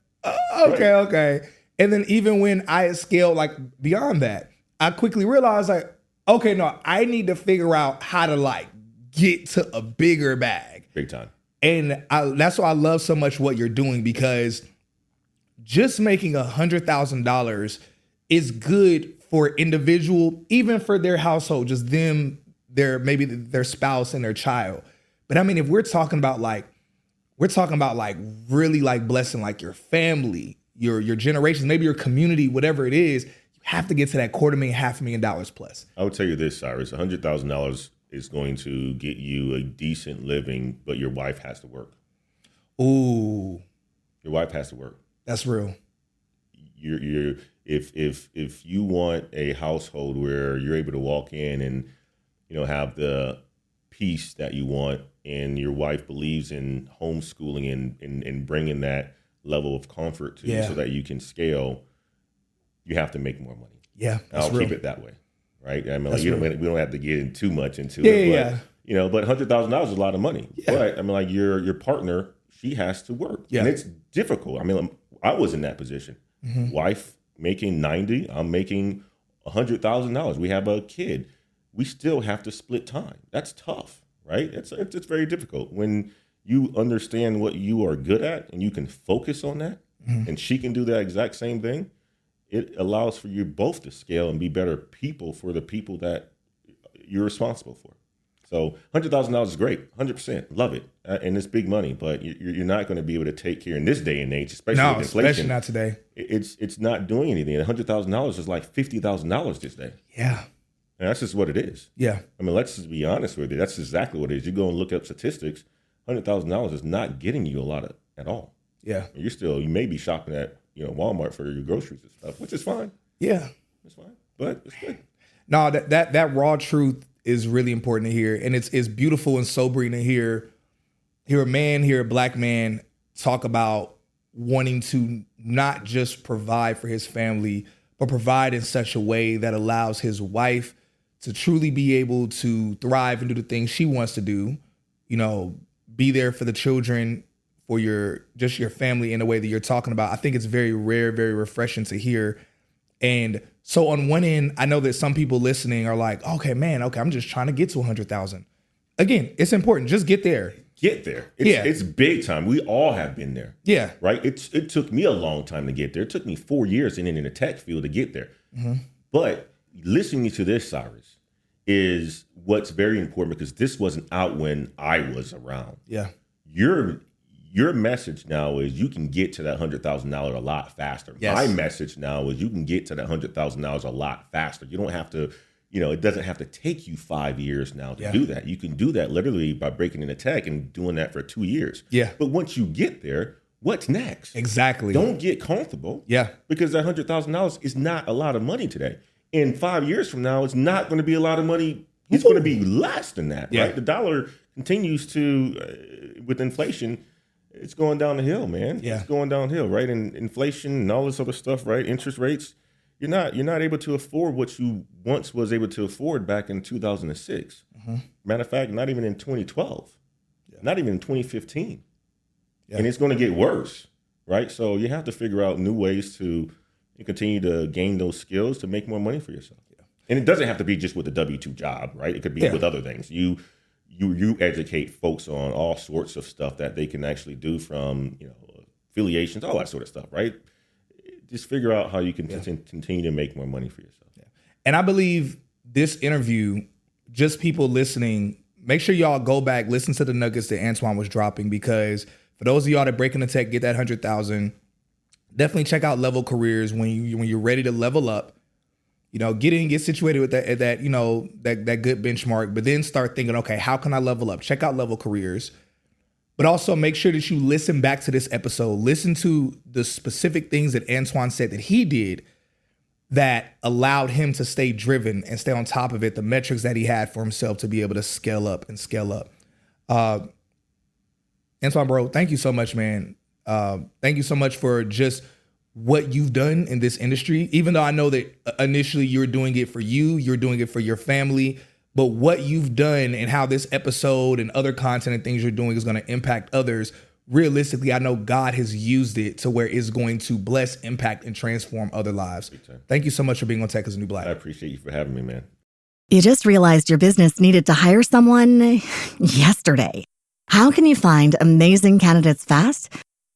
okay. And then even when I scaled like beyond that, I quickly realized like, okay, no, I need to figure out how to like get to a bigger bag. Big time. And that's why I love so much what you're doing, because just making $100,000 is good for individual, even for their household, just them, maybe their spouse and their child. But I mean, if we're talking about really like blessing like your family, your generations, maybe your community, whatever it is, you have to get to that $250,000, $500,000 plus. I would tell you this, Cyrus, $100,000 is going to get you a decent living, but your wife has to work. Ooh. Your wife has to work. That's real. If you want a household where you're able to walk in and have the peace that you want, and your wife believes in homeschooling and bringing that level of comfort to you so that you can scale, you have to make more money. Yeah, I'll keep it that way, right? I mean, like, we don't have to get in too much into it. But but $100,000 is a lot of money. Yeah. But I mean, like your partner, she has to work, and it's difficult. I mean, I was in that position. Mm-hmm. Wife making 90, I'm making $100,000. We have a kid. We still have to split time. That's tough, right? It's very difficult when you understand what you are good at and you can focus on that, and she can do that exact same thing. It allows for you both to scale and be better people for the people that you're responsible for. So $100,000 is great, 100%, love it, and it's big money. But you're not going to be able to take care in this day and age, especially with inflation. Especially not today. It's not doing anything. $100,000 is like $50,000 this day. Yeah. And that's just what it is. Yeah. I mean, let's just be honest with you. That's exactly what it is. You go and look up statistics. $100,000 is not getting you a lot at all. Yeah. You may be shopping at Walmart for your groceries and stuff, which is fine. Yeah. It's fine, but it's good. No, that raw truth is really important to hear, and it's beautiful and sobering to hear a Black man talk about wanting to not just provide for his family, but provide in such a way that allows his wife to truly be able to thrive and do the things she wants to do, be there for the children, for your family in a way that you're talking about. I think it's very rare, very refreshing to hear. And so on one end, I know that some people listening are like, okay, I'm just trying to get to 100,000. Again, it's important. Just get there. Get there. It's big time. We all have been there. Yeah. Right? It took me a long time to get there. It took me 4 years in the tech field to get there. Mm-hmm. But listening to this, Cyrus, is what's very important because this wasn't out when I was around. Yeah. Your message now is you can get to that $100,000 a lot faster. Yes. My message now is you can get to that $100,000 a lot faster. You don't have to, it doesn't have to take you 5 years now to do that. You can do that literally by breaking into tech and doing that for 2 years. Yeah. But once you get there, what's next? Exactly. Don't get comfortable. Yeah. Because that $100,000 is not a lot of money today. And 5 years from now, it's not going to be a lot of money. It's going to be less than that, right? The dollar continues to, with inflation, it's going down the hill, man. Yeah. It's going downhill, right? And inflation and all this other stuff, right? Interest rates, you're not able to afford what you once was able to afford back in 2006. Mm-hmm. Matter of fact, not even in 2012, not even in 2015. Yeah. And it's going to get worse, right? So you have to figure out new ways to continue to gain those skills to make more money for yourself. Yeah. And it doesn't have to be just with a W-2 job, right? It could be with other things. You educate folks on all sorts of stuff that they can actually do from, affiliations, all that sort of stuff, right? Just figure out how you can continue to make more money for yourself. Yeah. And I believe this interview, just people listening, make sure y'all go back, listen to the nuggets that Antoine was dropping, because for those of y'all that break into tech, get that 100,000, definitely check out Level Careers when you're ready to level up. Get situated with that that good benchmark, but then start thinking, okay, how can I level up? Check out Level Careers, but also make sure that you listen back to this episode. Listen to the specific things that Antoine said that he did that allowed him to stay driven and stay on top of it, the metrics that he had for himself to be able to scale up. Antoine, bro, thank you so much, man. Thank you so much for just what you've done in this industry, even though I know that initially you're doing it for you're doing it for your family, but what you've done and how this episode and other content and things you're doing is going to impact others. Realistically, I know God has used it to where it's going to bless, impact, and transform other lives. Thank you so much for being on Tech is the New Black. I appreciate you for having me, man. You just realized your business needed to hire someone yesterday. How can you find amazing candidates fast?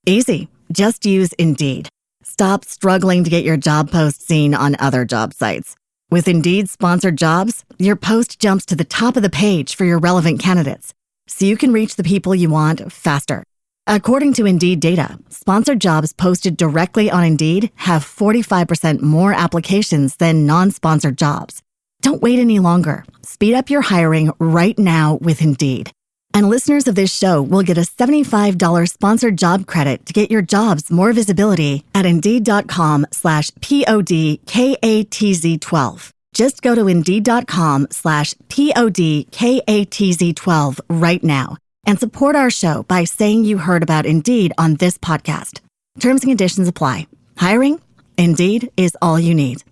Easy. Just use Indeed. Stop struggling to get your job post seen on other job sites. With Indeed sponsored jobs, your post jumps to the top of the page for your relevant candidates, so you can reach the people you want faster. According to Indeed data, sponsored jobs posted directly on Indeed have 45% more applications than non-sponsored jobs. Don't wait any longer. Speed up your hiring right now with Indeed. And listeners of this show will get a $75 sponsored job credit to get your jobs more visibility at Indeed.com/PODKATZ12. Just go to Indeed.com/PODKATZ12 right now and support our show by saying you heard about Indeed on this podcast. Terms and conditions apply. Hiring? Indeed is all you need.